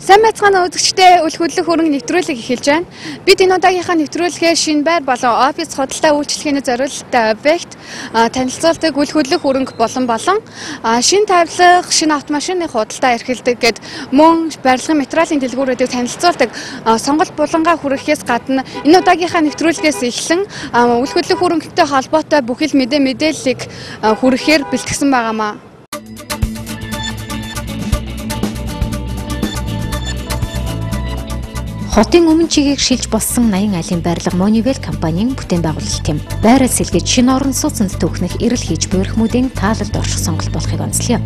Сайн байцгаана үзэгчдээ, үл хөдлөх хөрөнгө нэвтрүүлэг эхэлж байна. Бид энэ удаагийнхаа нэвтрүүлгээ шинэ байр болон офис худалдаа үйлчлэгээний зориулалттай объект танилцуулдаг үл хөдлөх хөрөнгө болон шинэ тавилга, шинэ автомашины худалдаа эрхэлдэг гэд мөн барилгын материалын дэлгүүрүүдийг танилцуулдаг сонголт булангаа хүрэхээс гадна энэ удаагийнхаа нэвтрүүлгээс эхлэн үл хөдлөх хөрөнгөтэй холбоотой бүхэл мэдээллийг хүрэхээр бэлтгэсэн байгаамаа. Хотын өмнө чигийг шилж болсон 80 айлын барилга Moneyvel компанийн бүтээн байгуулалт юм. Байраа сэлгэж шинэ орон сууцнд түүхнэх эрэл хийж буйрхмүүдийн таалалд орших сонголт болохыг онцлоё.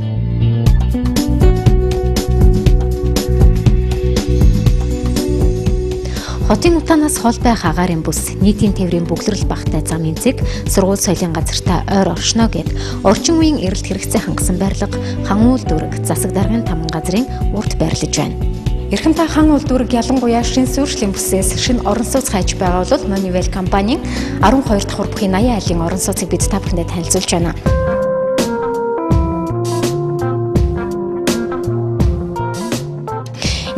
Хотын утаанаас хол байх агаарын бүс, нийтийн тээврийн бүглэрэл багтай зам энцэг, сургууль соёлын газартаа ойр оршно гэд орчин үеийн эрэлт хэрэгцээ хангасан барилга хан уул дүрэг засаг даргын таман газрын урт байрлаж байна. Эрхэмтэй хан уул дүрэг ялангуяа шинэ суурьшлийн бүсээс шинэ орон сууц хайж байгаа бол Moneyvel компанийн 12 давхар бүхий 80 айлын орон сууцыг бид та бүхэндээ танилцуулж байна.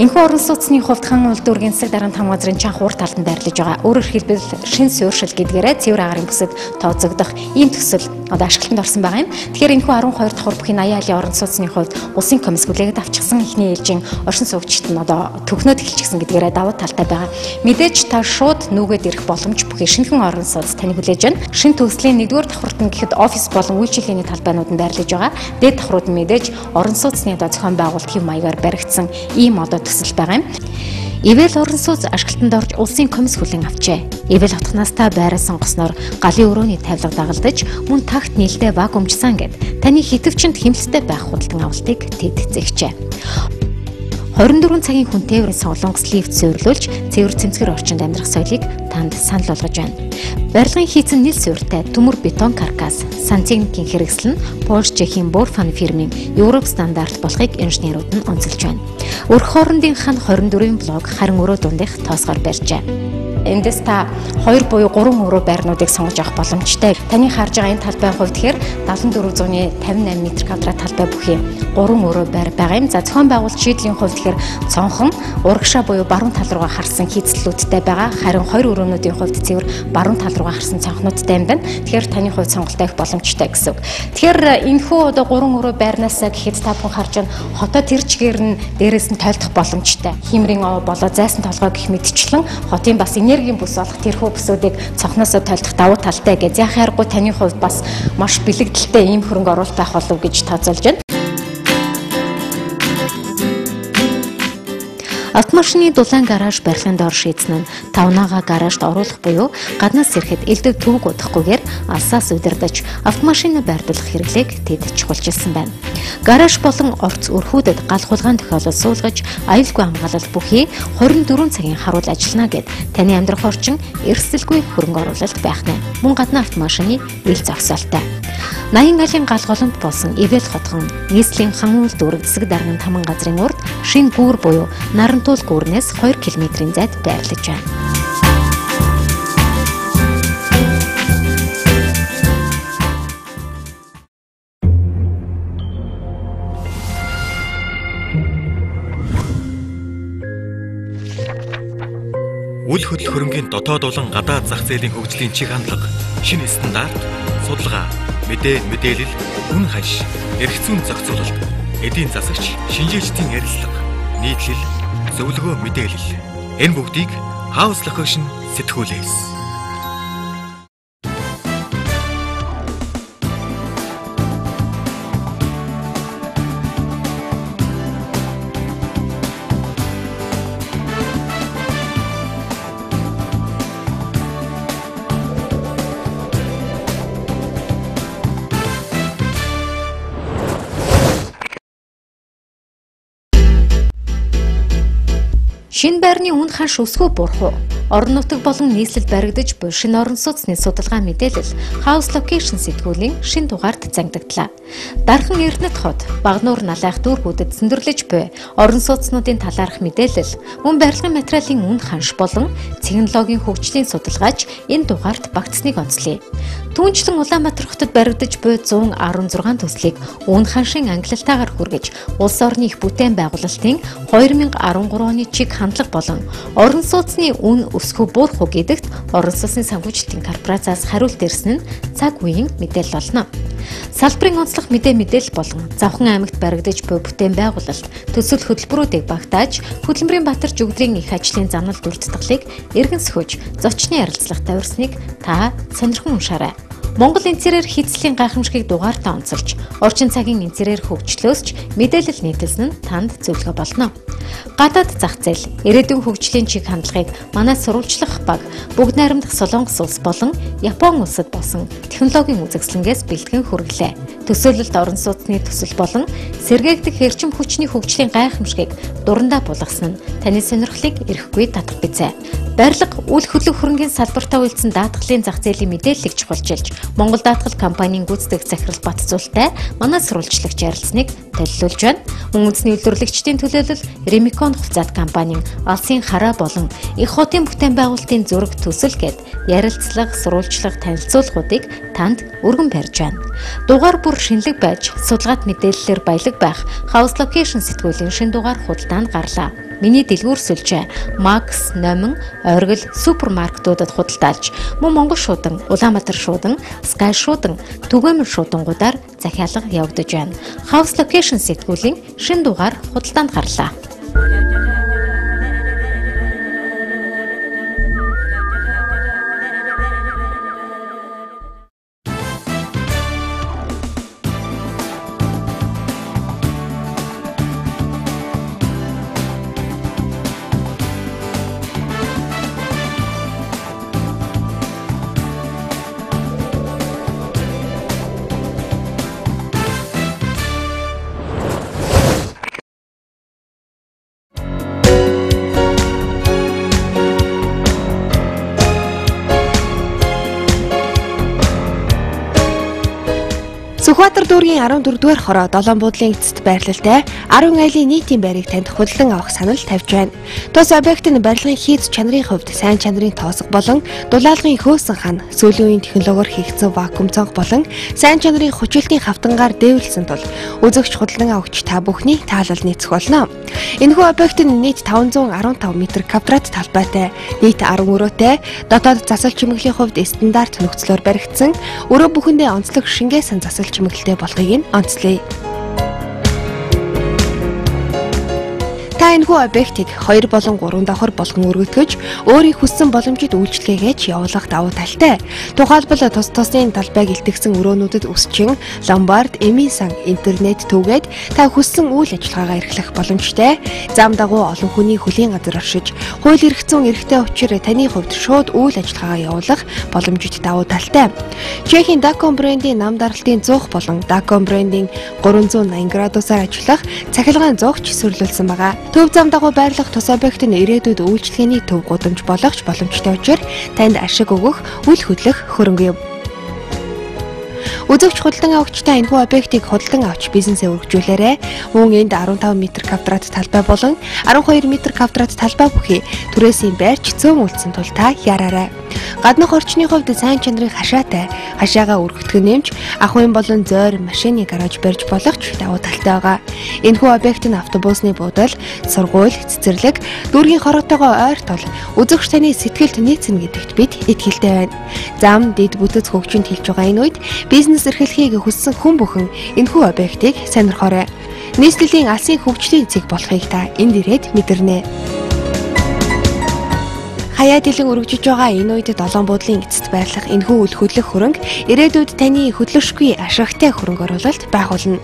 Энэхүү орон сууцны хувьд хан уул дүргийн засаг даргын таман газрын чанх урт талд байрлаж байгаа. Өөрөөр хэлбэл шинэ суурьшил гэдгээрээ цэвэр агаарын бүсэд тооцогдох ийм төсөл ашиглалтанд орсон байгаа юм. Тэгэхээр энэхүү 12 давхар бүхий 80 айлын орон сууцны хувьд улсын комисс хүлээгээд авчихсан эхний ээлжийн оршин суугчид нь төгнөөд эхэлчихсэн гэдгээрээ давуу талтай байгаа. Мэдээж та шууд нүгэд ирэх боломж бүхий шинэхэн орон сууц таны хүлээж байна. Шинэ төслийн 1-р давхарт нь гэхэд офис болон үйлчилгээний талбайнууд нь байрлаж байгаа. Дээд давхрууд нь мэдээж орон сууцны зохион байгуулалт хэв маягаар баригдсан ийм төсөл байгаа юм. Ивэл орон сууц ашиглалтанд орж улсын комисс хүлээн авчээ. Ивэл хотхоноос та байраа сонгосноор галын өрөөний тавилга дагалдаж мөн тагт нийлдэ вакуумчсан гэд таны хитвчэнд хэмэлцтэй байх худалдан авалтыг тэд зэгчээ. 24 цагийн хүн тээврийн солонгос лифт суйрлуулж цэвэр цэмцгэр орчинд амьдрах соёлыг танд санал болгож байна. Барилгын хийцэн нийл суурьтай төмөр бетон каркас, сантехникийн хэрэгсэл нь Porsche-ийн Borfan фирмийн Европ стандарт болохыг инженерууд нь онцолж байна. Өрх хоорондын хан 24-ийн блок харин өрөө дундих тоосгоор барьжээ. Эндээс та 2 буюу 3 өрөө байрнуудыг сонгож авах боломжтой. Таны харж байгаа энэ талбайн хувьд тэгэхээр 7458 м2 талбай бүхий 3 өрөө байр байгаа юм. За зохион байгуулалт шийдлийн хувьд тэгэхээр цонхон, урагшаа буюу баруун тал руугаа харсан хийцлэлүүдтэй байгаа. Харин 2 өрөөнүүдийн хувьд цэвэр баруун тал руугаа харсан цонхнуудтай юм байна. Тэгэхээр таны хувьд сонголтоо их боломжтой гэсэн үг. Тэгэхээр энэхүү 3 өрөө байрнаасаа гэхэд та бүхэн харж байгаа хотоо тэр чигээр нь дээрээс нь тойлдох боломжтой. Химрийн ов болоо зайсан толгой гэх мэтчлэн хотын бас энергийн бүс болох тэрхүү бүсүүдийг цонхноосоо тойлдох давуу талтай гэж яхааргүй таны хувьд бас маш бэлэгдэлтэй ийм хөрөнгө оруулалт байх болов гэж тооцоолж байна. Автомашины дулаан гараж барилгын доор шийдсэн нь тавнаага гаражд оруулах буюу гаднаас ирэхэд элдв төвөг удахгүйгээр алсаас удирдах автомашины байрлуулах хэрэглээг тэд чухалчилсан байна. Гараж болон орц өрхүүдэд гал хулгайн тохиолдол суулгаж аюулгүй хамгаалал бүхий 24 цагийн харуул ажиллана гэд таны амьдрах орчин эрсдэлгүй хөрөнгө оруулалт байх нь. Мөн гадна автомашины ил зогсоолтой. 80 айлын гал голомт болсон Ивэл хотхон нийслэлийн хан уул дүрэг засаг даргын таман газрын урд шинэ гүүр буюу Нарантуул гүүрнээс 2 км-ийн зайд байрлаж байна. Үл хөдлөх хөрөнгийн дотоод болон гадаад зах зээлийн хөгжлийн чиг хандлага, шинэ стандарт, судалгаа, мэдээлэл, үн ханш, эрх зүйн зохицуулалт, эдийн засагч, шинжээчдийн ярилцлага, нийтлэл, зөвлөгөө мэдээлэл. Энэ бүгдийг House Location сэтгүүлээс. Шинэ байрны үн ханш өсгөө буурах уу? орон нутаг болон нийслэл баригдаж буй шинэ орон сууцны судалгаа мэдээлэл House Location сэтгүүлийн шинэ дугаард зангигдлаа. Дархан Эрдэнэт хот, Багнуур налайх дүүргүүдэд зөндөрлөж буй орон сууцнуудын талаарх мэдээлэл, мөн барилгын материалын үн ханш болон технологийн хөгжлийн судалгаач энэ дугаард багтсныг онцлие. Түүнчлэн Улаанбаатар хотод баригдаж буй 116 төслийг үн ханшийн ангилалтаагаар хүргэж, улс орны их бүтээн байгуулалтын 2013 оны чиг хандлага болон орон сууцны үн өсгөх буурах гэдэгт орон сууцны санхүүжилтийн корпорациас хариулт ирсэн нь цаг үеийн мэдээлэл болно. Салбарын онцлог мэдээлэл болон Завхан аймагт баригдаж буй бүтээн байгуулалт төсөл хөтөлбөрүүдийг багтааж, Хөдөлмөрийн Баатар жүгдрийн их ажлын замналд үйлдвэрлэлийг эргэн сөхөж, зочны ярилцлагатай урьсныг та сонирхон уншаарай. Монгол энцээрээр хийцлийн гайхамшигыг дугаартаа онцолж, орчин цагийн энцээрээр хөгжлөөсч мэдээлэл нийтэлсэн нь танд зөвлөгөө болно. Гадаад зах зээл, ирээдүйн хөгжлийн чиг хандлагыг манай сурвалжлах баг бүгд найрамдах Солонгос улс болон Япон улсад болсон технологийн үзэсгэлэнгээс бэлтгэн хүргэлээ. Төсөөлөлт орон сууцны төсөл болон сэргээгдэх эрчим хүчний хөгжлийн гайхамшигыг дурандаа булгасан нь таны сонирхлыг эрэхгүй татах бизээ. Барилга, үйл хөдлөх хөрөнгийн салбартаа үйлдсэн даатгалын зах зээлийн мэдээллийг чухалчилж, Монгол даатгал компанийн гүйцэтгэх захирал Батцуултай манай сурвалжлагч ярилцсныг төлөвлөж байна. Мөн үндэсний үйлдвэрлэгчдийн төлөөлөл Ремикон хувьцаат компанийн алсын хараа болон их хотын бүтээн байгуулалтын зураг төсөл гэд ярилцлага, сурвалжлага, танилцуулгуудыг танд өргөн барьж байна. Дугаар бүр шинэлэг байж, судалгаат мэдээллээр баялаг байх House Location сэтгүүлийн шинэ дугаар худалдаанд гарлаа. Миний дэлгүүр сүлжээ Max, Номин, Оргил супермаркетуудад худалдаалж, мөн Монгол шуудан, Улаанбаатар шуудан, Sky шуудан, Түгээмэл шуудангуудаар захиалга явагдаж байна. House Location сэтгүүлийн шинэ дугаар худалдаанд гарлаа. Сүхбаатар дүүргийн 14-р хороо долоон буудлын эцэст байрлалтай 10 айлын нийтийн байрыг танд худалдан авах санал тавьж байна. Тус объект нь барилгын хийц чанарын хувьд сайн чанарын тоосго болон дулаалгын хөөсөн хан, сүүлийн үеийн технологиор хийгдсэн вакуум цонх болон сайн чанарын хүчилтийн хавтангаар дээвэрлсэн тул үзэгч худалдан авагч та бүхний таалал нийцэх болно. Энэхүү объект нь нийт 515 м2 талбайтай, нийт 10 өрөөтэй, дотоод засал чимэглэлийн хувьд стандарт нөхцлөөр баригдсан, өрөө бүхэндээ онцлог шингээсэн засал чимэглэлтэй болохыг нь онцлоё. Та энэхүү объектыг 2 болон 3 давхар болгон өргөдгөж, өөрийн хүссэн боломжит үйлчлэгээгээ явуулах давуу талтай. Тухайлбал тус тусны талбайг илтгэсэн өрөөнүүдэд өсчин, ломбард, эмийн сан, интернет түгээд та хүссэн үйл ажиллагаагаа эрхлэх боломжтой. Зам дагуу олон хүний хөлийн газар оршиж, хууль эрх зүйн эрхтэй учир таны хувьд шууд үйл ажиллагаагаа явуулах боломжит давуу талтай. Чехийн Dacom брендийн нам даралтын 100 болон Dacom брендийн 380 градусаар ажиллах цахилгаан зогч сурлуулсан байгаа. Төв зам дагуу байрлах тус объект нь ирээдүйд үйлчлэгээний төв гудамж болгох боломжтой учраас танд ашиг өгөх, үл хөдлөх хөрөнгө юм. Үзэгч худалдан авагчтай энэхүү объектыг худалдан авч бизнесээ өргөжүүлээрэй. Мөн энд 15 м2 талбай болон 12 м2 талбай бүхий түрээсийн байрч цөөн үлдсэн тул та яраарай. Гаднах орчны хувьд сайн чанарын хашаатай, хашаагаа өргөдгөн нэмж, ахуйн болон зойр машины гараж барьж болох ч давуу талтай байгаа. Энэхүү объект нь автобусны буудал, сургууль, цэцэрлэг, дүүргийн хороотойгоо ойр тул үзэгч таны сэтгэлд нийцнэ гэдэгт бид итгэлтэй байна. Зам, дэд бүтэц хөгжинд хэлж байгаа энэ үед бизнес эрхлэхийг хүссэн хүн бүхэн энэхүү объектыг сонирхоорой. Нийслэлийн алсын хөгжлийн цэг болохыг та энд ирээд мэдэрнэ. Хаяа дэлэн өргөжж байгаа энэ үед долоон буудлын эцэст байрлах энэхүү үл хөдлөх хөрөнгө ирээдүйд таны хөдлөшгүй ашигтай хөрөнгө оруулалт байгуулна.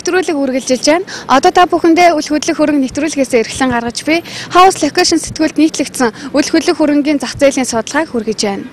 нэвтрүүлэг үргэлжилж байна. Одоо та бүхэндээ үл хөдлөх хөрөнгө нэвтрүүлгээс эрхлэн гаргаж буй House Location сэтгүүлд нийтлэгдсэн үл хөдлөх хөрөнгийн зах зээлийн судалгааг хүргэж байна.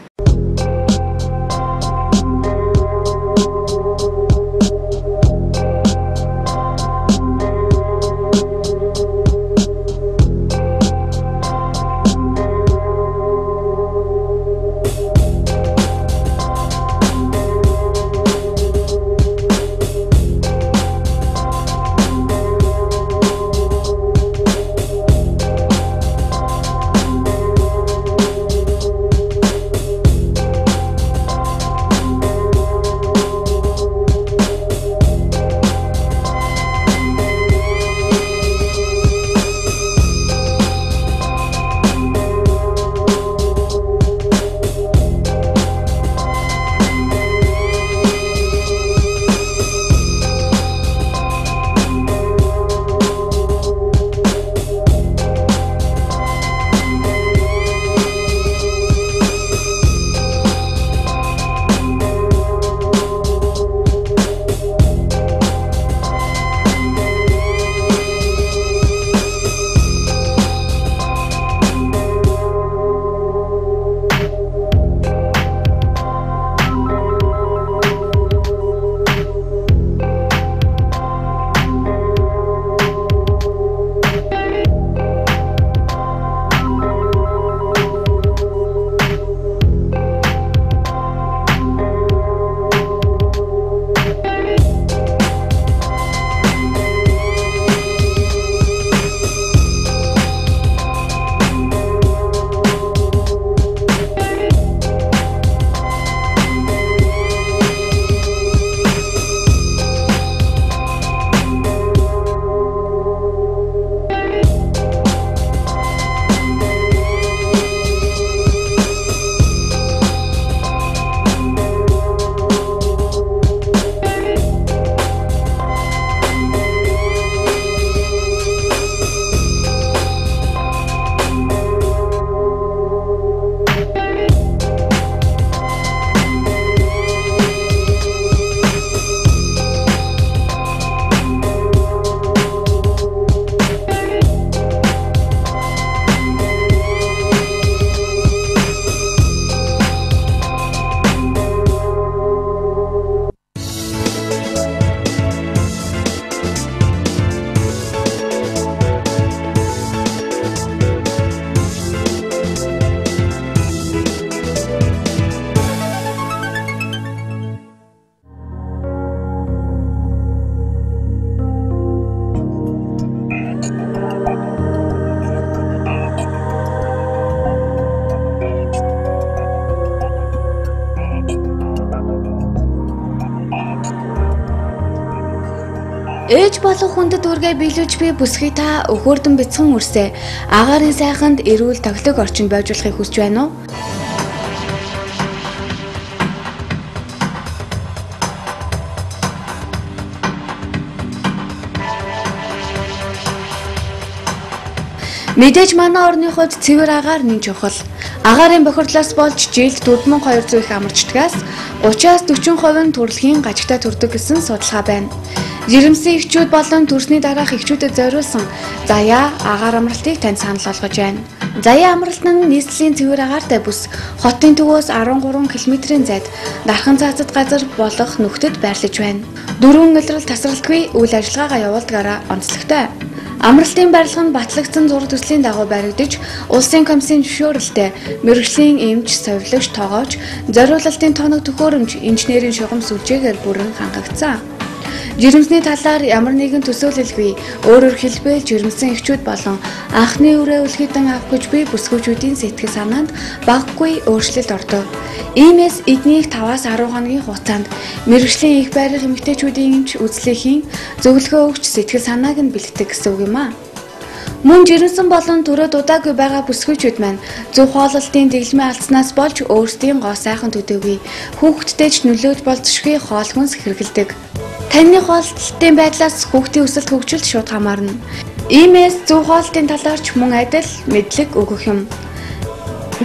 Ээж болох хүндэт үргээ биелүүлж буй бүсгий та өхөөрдөн бяцхан үрсээ агаарын сайханд эрүүл тоглог орчинд байжуулахыг хүсэж байна уу? Мэдээж манай орны хувьд цэвэр агаар нэг чухал. Агаарын бохирдлоос болж жилд 4200 их амарчдгаас 30-аас 40% нь төрөлхийн гажигтай төрдөг гэсэн судалгаа байна. Жирэмсэн эхчүүд болон төрсний дараах эхчүүдэд зориулсан заяа агаар амралтыг танд санал болгож байна. Заяа амралт нь нийслэлийн цэвэр агаартай бүс хотын төвөөс 13 км-ийн зайд дархан цаацад газар болох нүхтэд байрлаж байна. Дөрвөн илрэл тасралтгүй үйл ажиллагаагаа явуулдгаараа онцлогтой. Амралтын барилга нь батлагдсан зураг төслийн дагуу баригдаж, улсын комиссийн зөвшөөрөлтэй мэргэжлийн эмч, совилогч, тоогооч, зориулалтын тоног төхөөрөмж, инженерийн шугам сүлжээгээр бүрэн хангагдсан. Жирэмсний талаар ямар нэгэн төсөөлөлгүй, өөрөөр хэлбэл жирэмсэн эхчүүд болон анхны үрээ үлхийдэн авах гэж буй бүсгүйчүүдийн сэтгэл санаанд багагүй өөрчлөлт ордог. Иймээс эднийх 5-аас 10 хоногийн хугацаанд мэргэжлийн их байрах эмэгтэйчүүдийн эмч үзлэхийн зөвлөгөө өгч сэтгэл санааг нь бэлтгэдэг гэсэн үг юм а. Мөн жирэмсэн болон төрөө дудаагүй байгаа бүсгүйчүүд маань зөв хооллолтын дэглэмээ алдснаас болж өөрсдийн гоо сайхан төдөөгүй хүүхдтэй ч нөлөөж болзошгүй хоол хүнс хэрэгэлдэг. Таны хооллолтын байдлаас хүүхдийн өсөлт хөгжилд шууд хамаарна. Иймээс зөв хооллолтын талаарч мөн адил мэдлэг өгөх юм.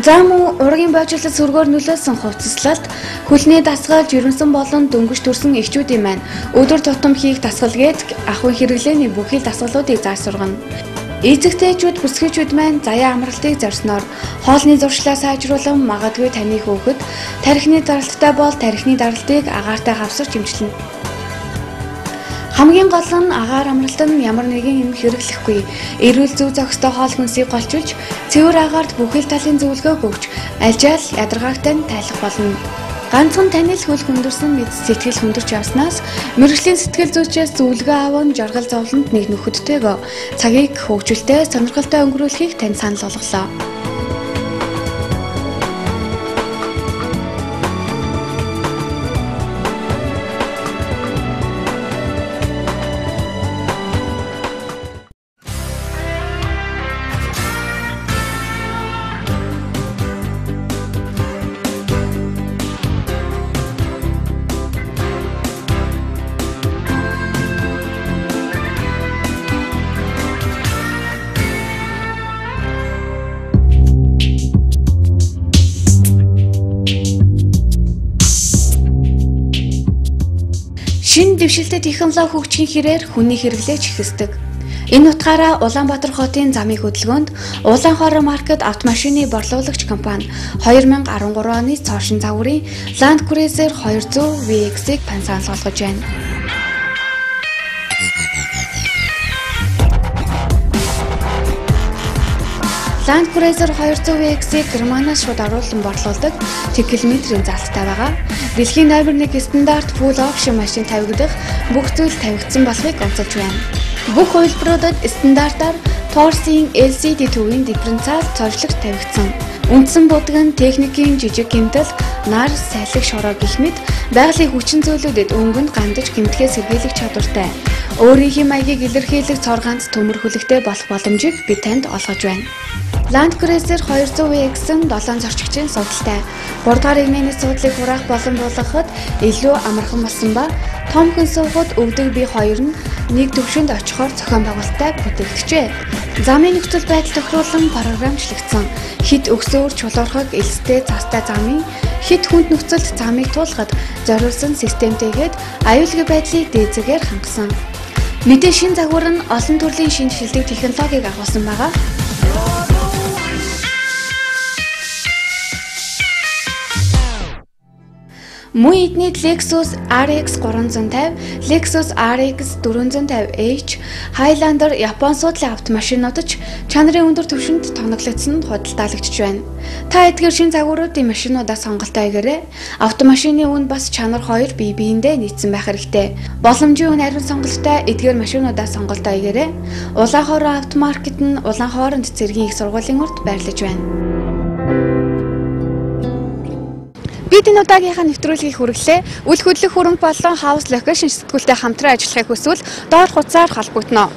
За мөн ургийн байрчлал сүргээр нөлөөлсөн хувцаслалт, хөлний дасгал, жирэмсэн болон дөнгөж төрсөн эхчүүдийн маань өдөр тутам хийх дасгалгээд ахуйн хэрэглээний бүхий дасгалуудыг зааж сургана. Эцэгтэйчүүд, бүсгүйчүүд маань заяа амралтыг зорьсноор хоолны зуршлаа сайжруулан магадгүй таны хүүхэд тархины даралттай бол тархины даралтыг агаартай хавсарч эмчилнэ. Хамгийн гол нь агаар амралт нь ямар нэгэн юм хэрэглэхгүй, эрүүл зөв зохистой хоол хүнсийг голчулж, цэвэр агаарт бүхэл талын зөвлөгөөг өгч, альжаал ядаргаагтай тайлах болно. Ганцхан таны л хөл хүндэрсэн мэд сэтгэл хүндэрч явснаас мэрэгжлийн сэтгэл зүйчээс зөвлөгөө аван жаргал зовлонд нэг нөхөдтэйгөө цагийг хөгжүүлтэй, сонирхолтой өнгөрүүлэхийг тань санал болголоо. Шинэ дэвшилтэй технологи хөгжихийн хэрээр хүний хэрэглээч ихсдэг. Энэ утгаараа Улаанбаатар хотын замын хөдөлгөөнд Улаанхоор маркет автомашины борлуулагч компани 2013 оны цоошин загварын Land Cruiser 200 VX-ийг пансаан солгож байна. Land Cruiser 200 VX-ийг Германаас шууд оруулан борлуулдаг километрийн залттай байгаа. Дэлхийн номер 1 стандарт full option машин тавигдах бүх зүйл тавигдсан болохыг онцолж байна. Бүх хувилбаруудад стандартаар Torsen LCD төвийн дифференциал цоржлогч тавигдсан. Үндсэн будаг нь техникийн жижиг гэмтэл, нар, салхи шороо гэх мэт байгалийн хүчин зүйлүүдэд өнгөнд гамдаж гэмтгэхээс сэргийлэх чадвартай. Өөрийнхөө маягийг илэрхийлэх цор ганц төмөр хүлэгтэй болох боломжийг бид танд олгож байна. Land Cruiser 200 VX-н 7 зорчигчийн судалтай. 3 дахь игнэний судлыг хураах болон буулгахад илүү амархан болсон ба том хүн суухад өвдөг бие хоёр нь нэг төвшөнд очихоор зохион байгуулалттай бүтээгдэжээ. Замын нөхцөл байдал тохируулан програмчлагдсан. Хит өксөөр чулуурхаг элстэй цастай замын хит хүнд нөхцөлд замыг туулахад зориулсан системтэйгээд аюулгүй байдлыг дээдсэгээр хангасан. Мэдээ шин загвар нь олон төрлийн шинэ шилдэг технологиг агуулсан байгаа. Мөн эдний Lexus RX 350, Lexus RX 450H, Highlander Япон суудлын автомашинууд ч чанарын өндөр түвшинд тоноглогдсон худалдаалагдж байна. Та эдгээр шин загваруудын машинуудаа сонголтоо хийгээрэй. Автомашины үн бас чанар хоёр бие биендээ нийцсэн байх хэрэгтэй. Боломжийн үн ариун сонголттой эдгээр машинуудаа сонголтоо хийгээрэй. Улаанхоор автомаркет нь Улаанхооронд цэргийн их сургуулийн урд байрлаж байна. Бид энэ удаагийнхаа нэвтрүүлгийг хүргэлээ. Үл хөдлөх хөрөнгө болон хаус локейшн сэтгүүлтэй хамтран ажиллахыг хүсвэл доор хуудасаар холбогдно.